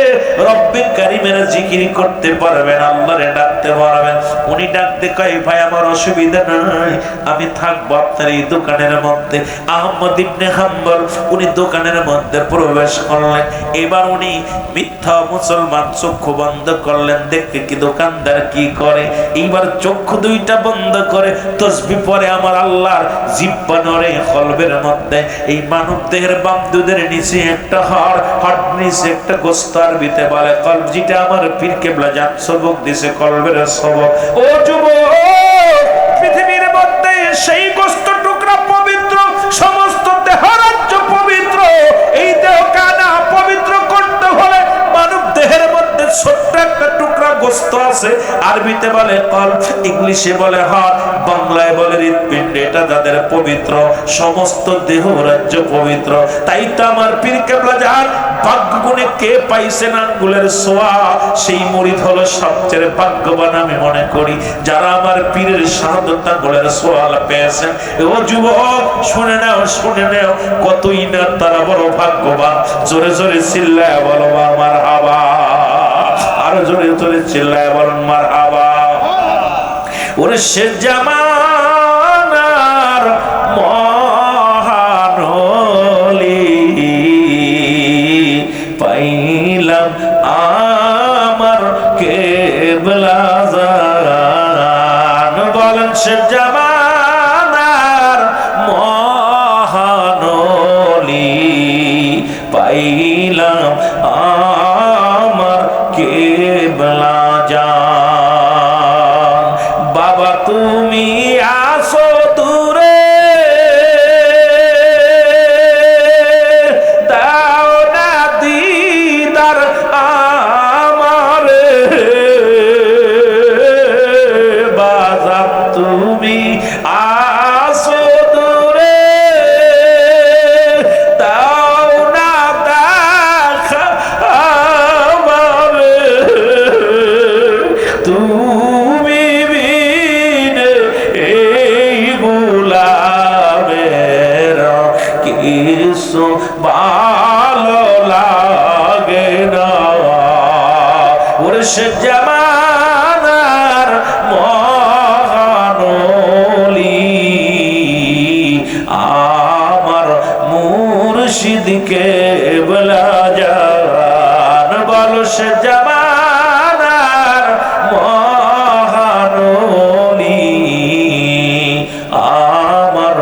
রব্বে কারিমের জিকির করতে পারবেন, আল্লাহরে ডাকতে পারবেন। উনি ডাকতে কয়, ভাই আমার অসুবিধা নাই, আমি থাকবো আপনার এই দোকানের মধ্যে। আহমদ ইবনে হাম্বল উনি দোকানের মধ্যে প্রবেশ করলেন। এবার উনি মিথ্যা মুসলমান চক্ষু বন্ধ করলেন, দেখতে কি দোকানদার কি করে। এইবার চক্ষু দুইটা বন্ধ করে তসবিহ পড়ে আমার আল্লাহর জিহ্বা নড়ে কলবের মধ্যে। এই মানব দেহের বাম দুধের নিচে একটা হাড় নিচে একটা গোস্ত, আরবিতে বলে কলব, যেটা আমার পীর কেবলা জান সবক দিছে, কলবের সবক। ও যুবক, পৃথিবীর মধ্যে সেই গোস্ত টুকরা পবিত্র, সমস্ত দেহ রাজ্য পবিত্র। এই দেহ কানা পবিত্র করতে হলে মানব দেহের মধ্যে ছোট্ট একটা টুকরা গোস্ত আছে, আরবিতে বলে কলব, ইংলিশে বলে হার্ট, বাংলায় বলে হৃৎপিণ্ড। এটা তাদের পবিত্র, সমস্ত দেহ রাজ্য পবিত্র। তাই তো আমার পীর কেবলা জান ভাগ্য গুণে কে পাইছেন আঙ্গুলের ছোঁয়া, সেই মুরিদ হলো সবচেয়ে ভাগ্যবান আমি মনে করি, যারা আমার পীরের শাহাদাত আঙ্গুলের ছোঁয়া পেয়েছেন। ও যুবক, শুনে নাও, শুনে নাও, কতই না তারা বড় ভাগ্যবান। জোরে জোরে চিল্লায় বলো মারহাবা, আরো জোরে জোরে চিল্লায় বলেন মারহাবা। ওরে সে জামানার মহানলি পাইলাম আমার কেবলা জান। বলেন, সে জামানার মহানলি পাইলাম আমার কেবলা জান। বাবা তুমি আসো দূরে, দাও না দিদার আমারে, বাজার তুমি আসো দূরে, দাও না দেখা আমারে, তুমি বিনে এই গোলামের কিছু ভালো লাগে না। ওরে সে জামানার মহানলি আমার মুর্শিদ কেবলা জান। বলো, সে জামানার মহানলি আমার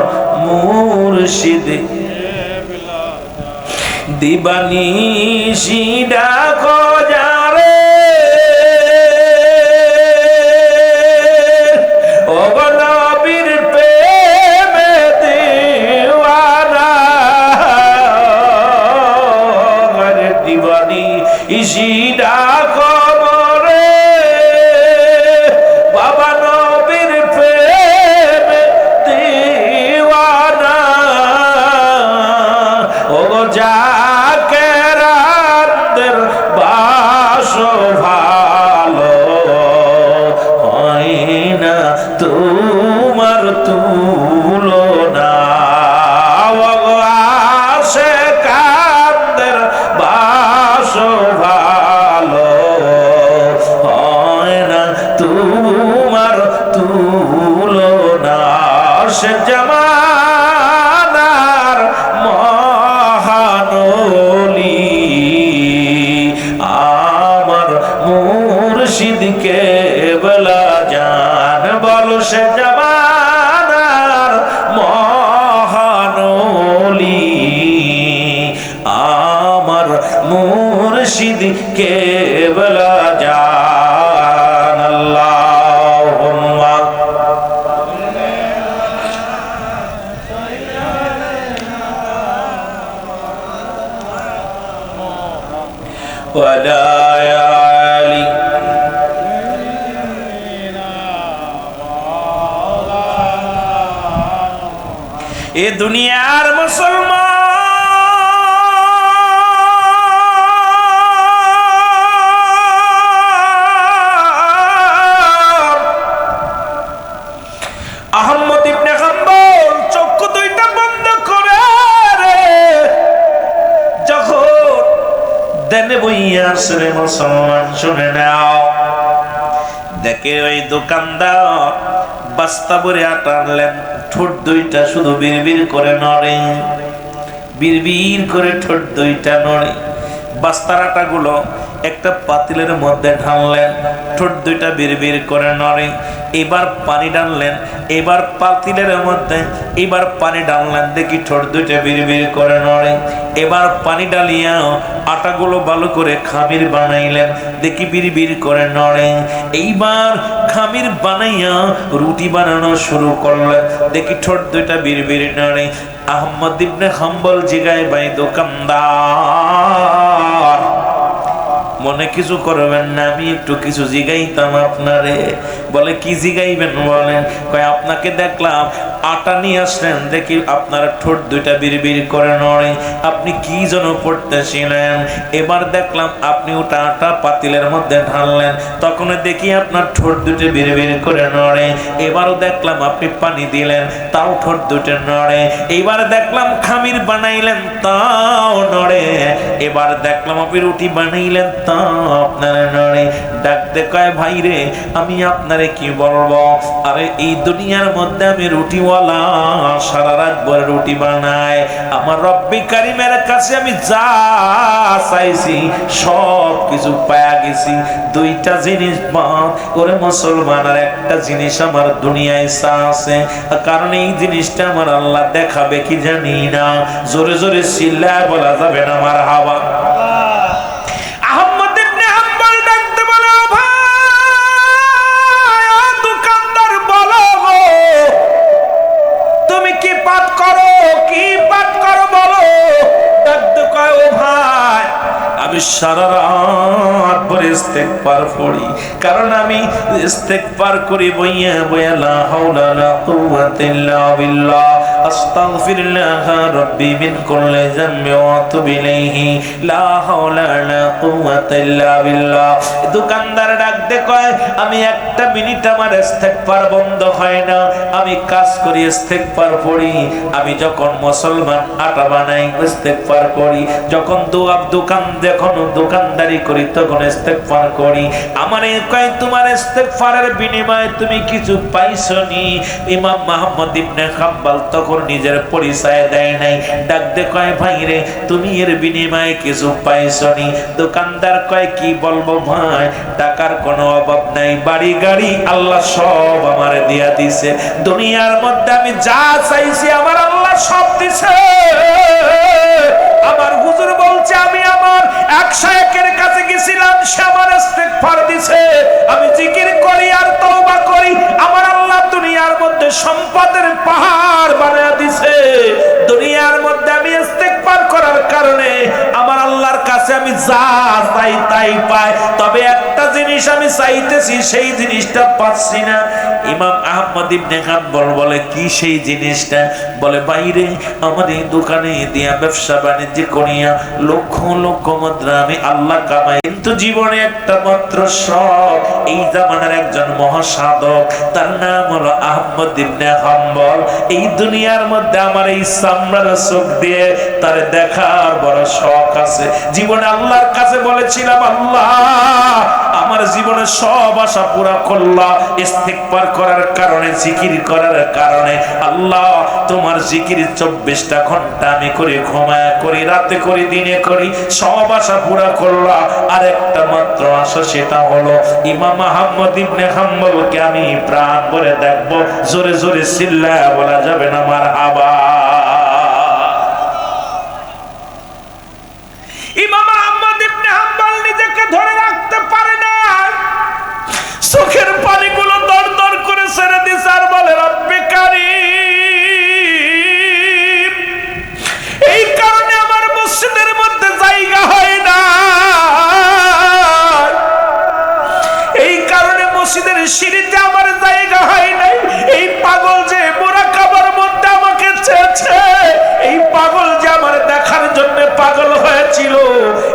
মুর্শিদ দিবানিশি ডাকো যারে, ও নবীর প্রেমে দিওয়ানা, দিবানিশি ডাকো মোরে, বাবা নবীর প্রেমে দিওয়ানা। ও যাকে রাতের বাসো ভালো হয় না তোমার তুলনা, আসে কাদের বাসো ভালো কেবলা জান বল সে জামানার মহানলি আমার মুর্শিদ কেবলা জান আল্লাহুম্মা ওয়ালা আলি এ দুনিয়ার মুসলমান আহমদ ইবনে হাম্বল চক্ষু দুইটা বন্ধ করে রে যখন দেনে বইয়া আসলে মুসলমান শুনে নাও দেখে ওই দোকানদার বস্তা ভরে আটা আনলেন ঠোঁট দুইটা শুধু বিড়বিড় করে নড়ে বিড়বিড় করে ঠোঁট দুইটা নড়ে বস্তার আটাগুলো একটা পাতিলের মধ্যে ঢাললেন ঠোঁট দুইটা বিড়বিড় করে নড়ে এবার পানি ঢাললেন এবার পাতিলের মধ্যে এবার পানি ঢাললেন দেখি ঠোঁট দুইটা বিড়বিড় করে নড়ে এবার পানি ঢালিয়া আটাগুলো ভালো করে খামির বানাইলেন দেখি বিড়বিড় করে নড়ে এইবার খামির বানাইয়া রুটি বানানো শুরু করলেন দেখি ঠোঁট দুইটা বিড়বিড় নড়ে আহমদ ইবনে হাম্বল জিগায় ভাই দোকানদার মনে কিছু করবেন না আমি একটু কিছু জিগাইতাম আপনারে বলে কি জিগাইবেন বলেন কয় আপনাকে দেখলাম আটা নিয়ে আসলেন দেখি আপনার ঠোঁট দুইটা বিড়বিড় করে নড়ে আপনি কি যেন পড়তেছিলেন এবার দেখলাম আপনি ওটা আটা পাতিলের মধ্যে ঢাললেন তখন দেখি আপনার ঠোঁট দুটো বিড়বিড় করে নড়ে এবারও দেখলাম আপনি পানি দিলেন তাও ঠোঁট দুটো নড়ে এবার দেখলাম খামির বানাইলেন তাও নড়ে এবার দেখলাম আপনি রুটি বানাইলেন তাও আপনার নড়ে ডাকতে কয় ভাই রে আমি আপনারে কি বলবো আরে এই দুনিয়ার মধ্যে আমি রুটিওয়ালা সারা রাত ভরে রুটি বানাই আমার রব্বি কারিমের কাছে আমি যা চাইছি সব কিছু পায়া গেছি দুইটা জিনিস বাদ করে মুসলমান আর একটা জিনিস আমার দুনিয়ায় চা আছে কারণ এই জিনিসটা আমার আল্লাহ দেখাবে কি জানি না জোরে জোরে চিল্লায় বলা যাবে না আমার হাওয়া সারা রাত ভরে ইস্তেগফার পড়ি কারণ আমি ইস্তেগফার করি বইয়া বইয়া লা হাওলা লা কুওয়াতা ইল্লা বিল্লাহ আস্তাগফিরুল্লাহ রাব্বি মিন কুল্লি যামবি ওয়া আতুবু ইলাইহি লা হাওলা লা কুওয়াতা ইল্লা বিল্লাহ দোকানদার ডাক দে কয় আমি একটা মিনিট আমার ইস্তেগফার বন্ধ হয় না আমি কাজ করি ইস্তেগফার পড়ি আমি যখন মুসলমান আটা বানাই ইস্তেগফার করি যখন দোকান যখন দোকানদারি করি তখন ইস্তেগফার করি আমারে কয় তোমার ইস্তেগফারের বিনিময়ে তুমি কিছু পাইছনি ইমাম মুহাম্মদ ইবনে হাম্বল তখন নিজের পরিচয় দেয় নাই ডাক দে কয় ভাই রে তুমি এর বিনিময়ে কিছু পাইছনি দোকানদার কয় কি বলবো ভাই টাকার কোনো অভাব নাই বাড়ি গাড়ি আল্লাহ সব আমারে দিয়া দিয়েছে দুনিয়ার মধ্যে আমি যা চাইছি আমার আল্লাহ সব দিয়েছে আমার হুজুর বলছে আমি আমার এক শায়েখের কাছে গেছিলাম সে আমার ইস্তেগফার দিয়েছে আমি জিকির করি আর তওবা করি আমার আল্লাহ দুনিয়ার মধ্যে সম্পদের পাহাড় বানায়া দিয়েছে দুনিয়ার মধ্যে আমি ইস্তেগফার করার কারণে আমার আল্লাহর কাছে আমি যা চাই তাই পাই তবে একটা জিনিস আমি চাইতেছি সেই জিনিসটা পাচ্ছি না ইমাম আহমদ ইবনে হাম্বল বলে কি সেই জিনিসটা বলে বাইরে আমার এই দোকানে দিয়া ব্যবসা বাণিজ্য করিয়া লক্ষ লক্ষ মুদ্রা আমি আল্লাহ কামাই কিন্তু জীবনে একটা মাত্র শখ এই জামানার একজন মহাসাধক তার নাম হলো আহমদ ইবনে হাম্বল এই দুনিয়ার মধ্যে আমার এই সামরার চোখ দিয়ে তার দেখার বড় শখ আছে জীবনে আল্লাহর কাছে বলেছিলাম আল্লাহ আমার আমার জীবনের সব আশা পুরা করলা ইস্তিগফার করার কারণে, জিকির করার কারণে। আল্লাহ তোমার জিকির 24টা ঘন্টা আমি করি, ঘুমায় করি, রাতে করি, দিনে করি, সব আশা পুরা করলা। আর একটা মাত্র আশা, সেটা হলো ইমাম আহমদ ইবনে হাম্বলকে আমি প্রাণ ভরে দেখবো। জোরে জোরে চিল্লায়া বলা যাবে না মারহাবা। ইমাম আহমদ ইবনে হাম্বল নিজেকে ধরে রাখতে পারে না, চোখের পানিগুলো দর দর করে ছেড়ে দিছে আর বলে রব্বে কারীম, এই কারণে আমার মসজিদের মধ্যে জায়গা হয় না, এই কারণে মসজিদের সিঁড়িতে আমার জায়গা হয় নাই। এই পাগল যে মুরাকাবার মধ্যে আমাকে চেয়েছে, এই পাগল যে আমার দেখার জন্য পাগল হয়েছিল,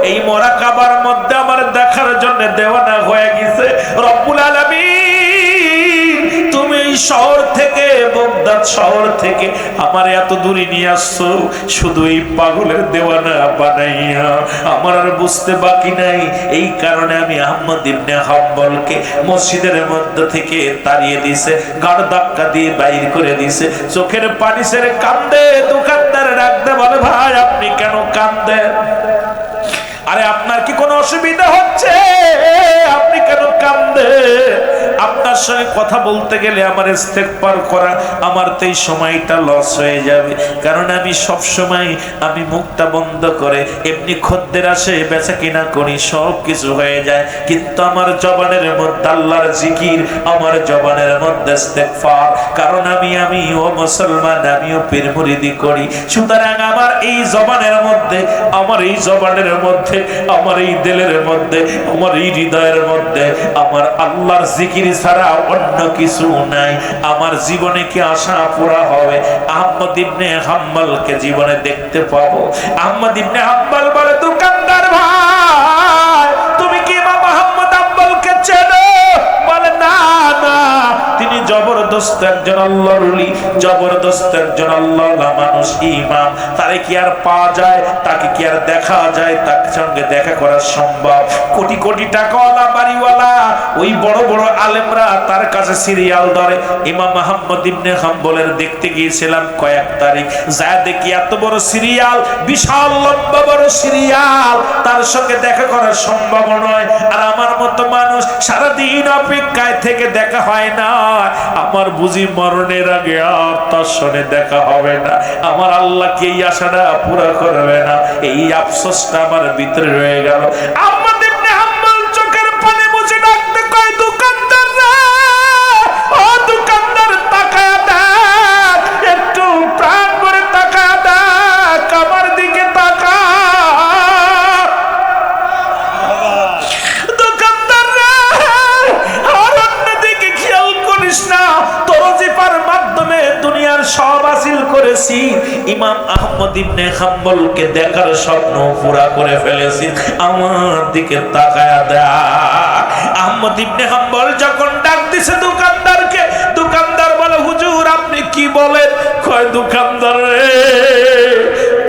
এই মুরাকাবার মধ্যে আমার দেখার জন্য দেওয়ানা হয়ে গেছে। রব্বুল আলামিন, তুমি এই শহর থেকে, বাগদাদ শহর থেকে আমার এত দূরে নিয়ে আসছো শুধু এই পাগলের দেওয়ানা বানাইয়া। আমার আর বুঝতে বাকি নাই, এই কারণে আমি আহমদ ইবনে হাম্বলকে মসজিদের মধ্যে থেকে তাড়িয়ে দিছে, গাড় ধাক্কা দিয়ে বাইর করে দিছে। চোখের পানি ছেড়ে কান্দে, দোকানদার ডাকতে বলে ভাই আপনি কেন কান্দেন? আরে আপনার কি কোনো অসুবিধা হচ্ছে? আপনি কেন কান্দেন? আপনার সঙ্গে কথা বলতে গেলে আমার ইস্তেগফার করা, আমার তো এই সময়টা লস হয়ে যাবে, কারণ আমি সব সময় আমি মুখটা বন্ধ করে এমনি খদ্দের আসে বেচা কিনা করি, সব কিছু হয়ে যায়, কিন্তু আমার জবানের মধ্যে আল্লাহর জিকির, আমার জবানের মধ্যে ইস্তেগফার, কারণ আমি ও মুসলমান, আমিও পীর মুরিদি করি। সুতরাং আমার এই জবানের মধ্যে, আমার এই জবানের মধ্যে, আমার এই দিলের মধ্যে, আমার এই হৃদয়ের মধ্যে আমার আল্লাহর জিকির ছাড়া অন্য কিছু নাই। আমার জীবনে কি আশা পুরা হবে? আহমদ ইবনে হাম্বলকে জীবনে দেখতে পাবো। আহমদ ইবনে হাম্বল বলে দোকানদার ভাই, তুমি কি ইমাম আহমদ হাম্বলকে চেনো? বলে না না, তিনি জবরদস্ত একজন আল্লাহর ওলি, জবরদস্ত একজন আল্লাহওয়ালা মানুষ, ইমাম। তারে কি আর পাওয়া যায়? তাকে কি আর দেখা যায়? তার সঙ্গে দেখা করা সম্ভব? কোটি কোটি টাকাওয়ালা, বাড়িওয়ালা, ওই বড় বড় আলেমরা তার কাছে সিরিয়াল ধরে। ইমাম আহমদ ইবনে হাম্বলের দেখতে গিয়েছিলাম কয়েক তারিখ, যা দেখি এত বড় সিরিয়াল, বিশাল লম্বা বড় সিরিয়াল, তার সঙ্গে দেখা করা সম্ভব নয়। আর আমার মতো মানুষ সারাদিন অপেক্ষায় থেকে দেখা হয় না। আমার বুঝি মরণের আগে আর তার সঙ্গে দেখা হবে না। আমার আল্লাহ কি এই আশাটা পুরো করবে না? এই আফসোসটা আমার ভিতরে রয়ে গেল। আহমদ ইবনে হাম্বল চোখের পানি মুছে ডাকতে কয় দোকানদার রে, ও দোকানদার তাকায়া দেখ, একটু প্রাণ ভরে তাকায়া দেখ, আমার দিকে তাকা। দোকানদার রে, আর অন্যদিকে খেয়াল করিস না, তোর জিফার মাধ্যমে দুনিয়ার সব হাসিল করেছি, ইমাম আহমদ ইবনে হাম্বলকে দেখার স্বপ্ন পুরা করে ফেলেছি, আমার দিকে তাকায়া দেখ। আহমদ ইবনে হাম্বল যখন ডাক দিছে দোকানদারকে, দোকানদার বলে হুজুর আপনি কি বলেন? কয় দোকানদার রে,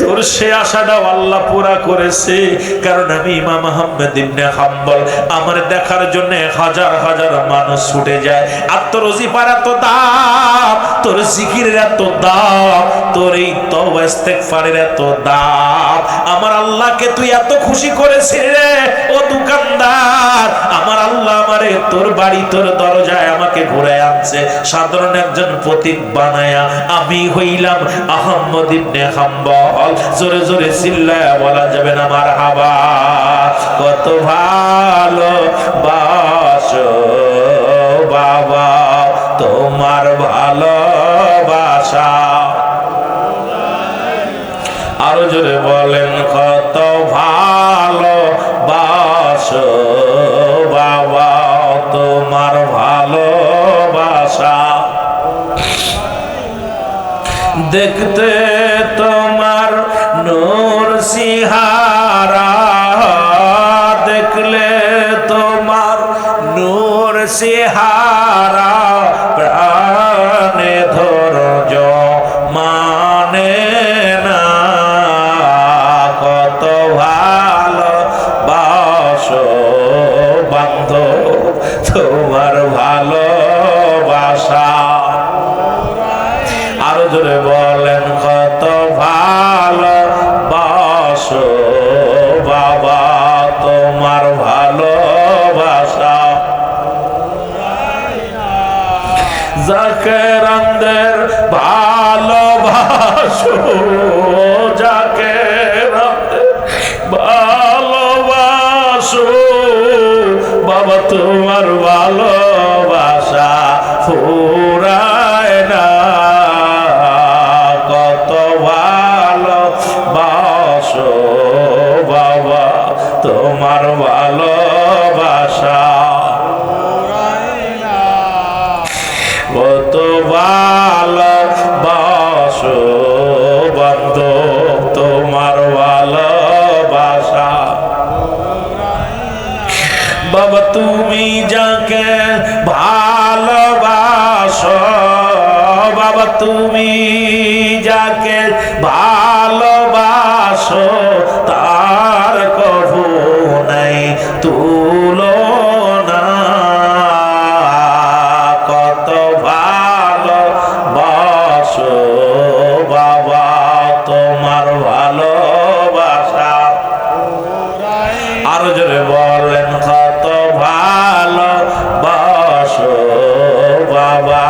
তোর সে আশাটাও আল্লাহ পুরা করেছে, কারণ আমি ইমাম আহমদ ইবনে হাম্বল, আমার দেখার জন্য হাজার হাজার মানুষ ছুটে যায়। আর তোর ওজিফার এত দাম, তোর জিকিরের এত দাম, তোর এই তওবা ইস্তেগফারের এত দাম, আমার আল্লাহকে তুই এত খুশি করেছিস রে ও দোকানদার। আমার আল্লাহ আমারে তোর বাড়ি, তোর দরজায় আমাকে ঘুরে আনছে, সাধারণ একজন প্রতীক বানায়া আমি হইলাম আহমদ ইবনে হাম্বল। জোরে জোরে চিল্লায়া বলা যাবে না মারহাবা। কত ভালো বাসো বাবা, তোমার ভালোবাসা, আরো জোরে বলেন কত ভালো বাসো বাবা, তোমার ভালোবাসা। দেখতে তোমার নূর সিহারা, দেখলে তোমার নূর সিহারা, প্রাণে ধৈর্য মানে না, কত ভালো বাসো বান্ধব তোমার ভালোবাসা। আরো জোরে বলেন, কত ভালোবাসো বাবা তোমার ভালোবাসা। জাকেরানদের ভালোবাসো, জাকেরানদের ভালোবাসো বাবা তোমার ভালোবাসা ফুরায় না। কত ভালোবাসো বাবা তোমার ভালোবাসা। কত ভালোবাসো বন্ধু তোমার ভালোবাসা। বাবা তুমি যাকে ভালোবাসো, বাবা তুমি যাকে ভালোবাসো তার কভু নাই তুলনা। কত ভালোবাসো বাবা তোমার ভালোবাসা। আরো জোরে বলেন, কত ভালোবাসো বাবা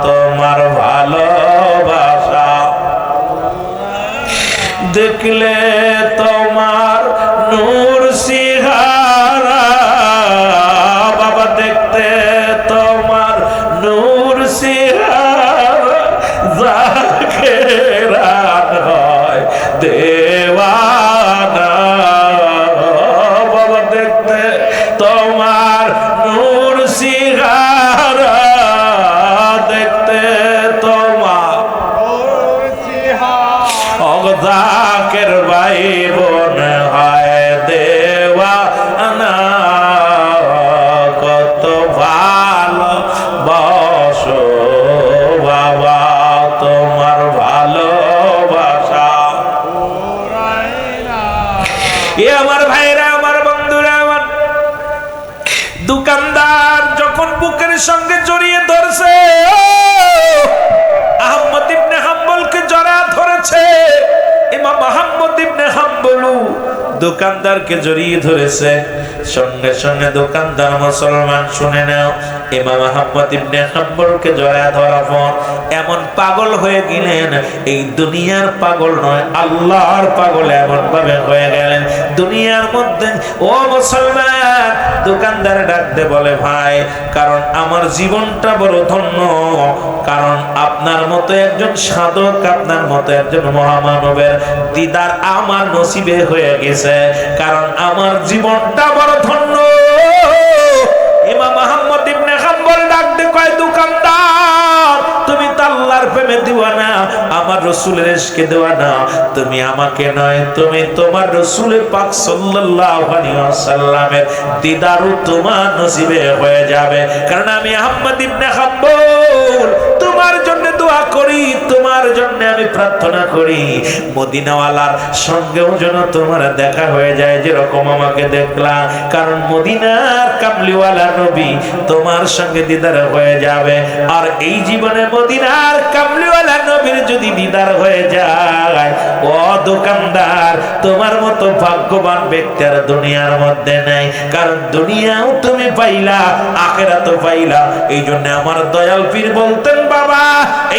তোমার ভালোবাসা। দেখলে তোমার নূর সিহারা বাবা, দেখতে তোমার নূর সিহারা জাকেরান হয় দেওয়ানা। বাবা দেখতে তোমার নূর সিহারা, দেখতে তোমার জাকের ভাই বোন হয় দেওয়ানা। কত ভালোবাসো বাবা তোমার ভালোবাসা। এ আমার ভাইরা, আমার বন্ধুরা, আমার দোকানদার যখন বুকের সঙ্গে জড়িয়ে ধরছে, আহমদ ইবনে হাম্বলকে জড়া ধরেছে। ইমাম আহমদ ইবনে হাম্বল দোকানদারকে জড়িয়ে ধরেছে। সঙ্গে সঙ্গে দোকানদার মুসলমান শুনে নাও, ইমাম আহমদ ইবনে হাম্বলকে জড়া ধরার পর এমন পাগল হয়ে গেলেন, এই দুনিয়ার পাগল নয় আল্লাহর পাগল এমন ভাবে হয়ে গেলেন দুনিয়ার মধ্যে। ও মুসলমান, দোকানদার ডাকতে বলে, ভাই কারণ আমার জীবনটা বড় ধন্য, কারণ আপনার মতো একজন সাধক, আপনার মতো একজন মহামানবের দিদার আমার নসিবে হয়ে গেছে, কারণ আমার জীবনটা বড় ধন্য। ইমাম আহমদ ইবনে হাম্বল ডাকতে কয়, দোকানদার তুমি তো আল্লাহর প্রেমে দিওয়ানা, আমার রাসূলের ইশকে দিওয়ানা, তুমি আমাকে নয় তুমি তোমার রাসূল পাক সাল্লাল্লাহু আলাইহি ওয়াসাল্লামের দিদারও তোমার নসিবে হয়ে যাবে। কারণ আমি আহমদ ইবনে হাম্বল তোমার জন্য দোয়া করি, তোমার জন্য আমি প্রার্থনা করি, মদিনাওয়ালার সঙ্গেও যেন তোমার দেখা হয়ে যায় যেরকম আমাকে দেখলা। কারণ মদিনার কামলিওয়ালা নবী তোমার সঙ্গে দিদার হয়ে যাবে। আর এই জীবনে মদিনার কামলিওয়ালা নবীর যদি দিদার হয়ে যায়, ও দোকানদার তোমার মতো ভাগ্যবান ব্যক্তি আর দুনিয়ার মধ্যে নেই। কারণ দুনিয়াও তুমি পাইলা, আখিরাতও পাইলা। এই জন্য আমার দয়াল পীর বলতেন, বাবা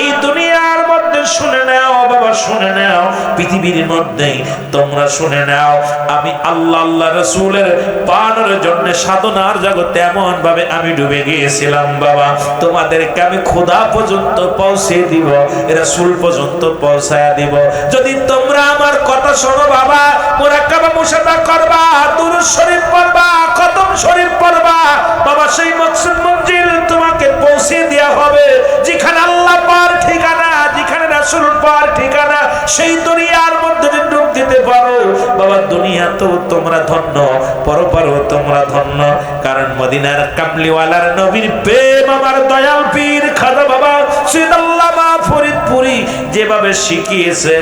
এই দুনিয়ার মধ্যে শুনে নাও, বাবা শুনে নাও, পৃথিবীর মধ্যে তোমরা শুনে নাও, আমি আল্লাহ আল্লাহ রাসূলের পানের জন্য সাধনার জগতে এমন ভাবে আমি ডুবে গিয়েছিলাম বাবা, তোমাদেরকে আমি খোদা পর্যন্ত পৌঁছে দিব, রাসূল পর্যন্ত পৌঁছায়া দিব, যদি তোমরা আমার কথা শোনো বাবা। মুরাক্কাবা মুশাহদা করবা, দুরূদ শরীফ পড়বা, খতম শরীফ পড়বা বাবা, সেই মকসুদ মঞ্জিল তোমাকে পৌঁছে দেয়া হবে, যেখানে আল্লাহ পার ঠিকানা, যেখানে রাসূল পার ঠিকানা, সেই দুনিয়ার মধ্যে যদি ডুব দিতে পারো বাবা, দুনিয়া তো তোমরা ধন্য, পরপারও তোমরা ধন্য। কারণ মদিনার কামলিওয়ালার নবীর প্রেম আমার দয়াল পীর খাজা বাবা সৈয়দ আল্লামা ফরিদপুরি যেভাবে শিখিয়েছে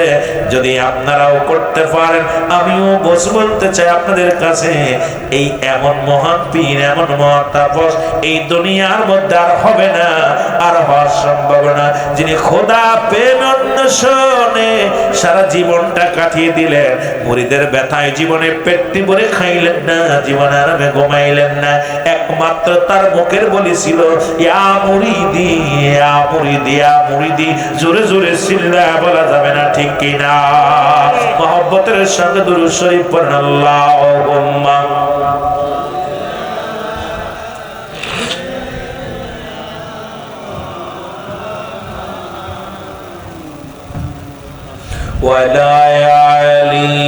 যদি আপনারাও করতে পারেন, আমিও বলতে চাই আপনাদের কাছে, এই এমন মহান পীর, এমন মহান তাপস এই দুনিয়ার মধ্যে আর হবে না, আর হওয়ার সম্ভব না, যিনি খোদা প্রেম অন্বেষণে সারা জীবনটা কাটিয়ে দিলেন, মুরিদের ব্যথায় জীবনে পেটটি ভরে খাইলেন না, জীবনে আরামে ঘুমাইলেন না, একমাত্র তার মুখের বলি ছিল ইয়া মুরিদি, ইয়া মুরিদি, ইয়া মুরিদি। জোরে জোরে চিল্লা বলা যাবে না, ঠিক কিনা? মহব্বতের সঙ্গে দুরূদ শরীফ পড়েন আল্লাহুম্মা। ওয়ালা আলী